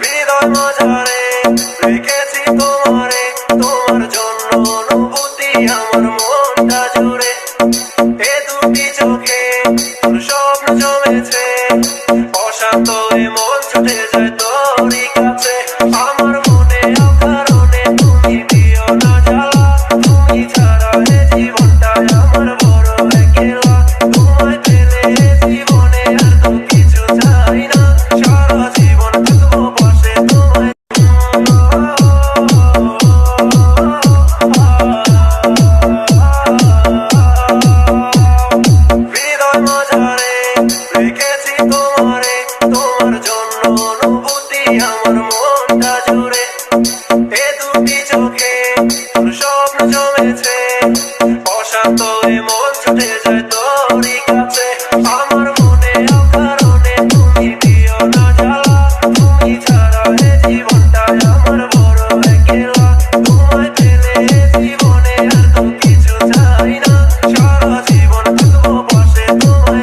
হৃদয় মাঝারে রেখেছি তোমারে, তোমার জন্য অনুভূতি আমার মনটা জুড়ে। এ দুটি চোখে তোর স্বপ্ন জমেছে, অশান্ত এ মন ছুটে যায় তোরই কাছে। আমার মনে অকারণে তুমি দিও না জ্বালা, তুমি ছাড়া এ জীবনটাই আমার বড় একলা। তোমায় পেলে এ জীবনে আর তো কিছু চাই না, সারা জীবন থাকবো পাশে তোমায়। হৃদয় মাঝারে রেখেছি তোমারে, তোমার জন্য অনুভূতি আমার মনটা জুড়ে। এ দুটি চোখে তোর স্বপ্ন জমেছে, অশান্ত এ মন ছুটে যায় তোরই কাছে। আমার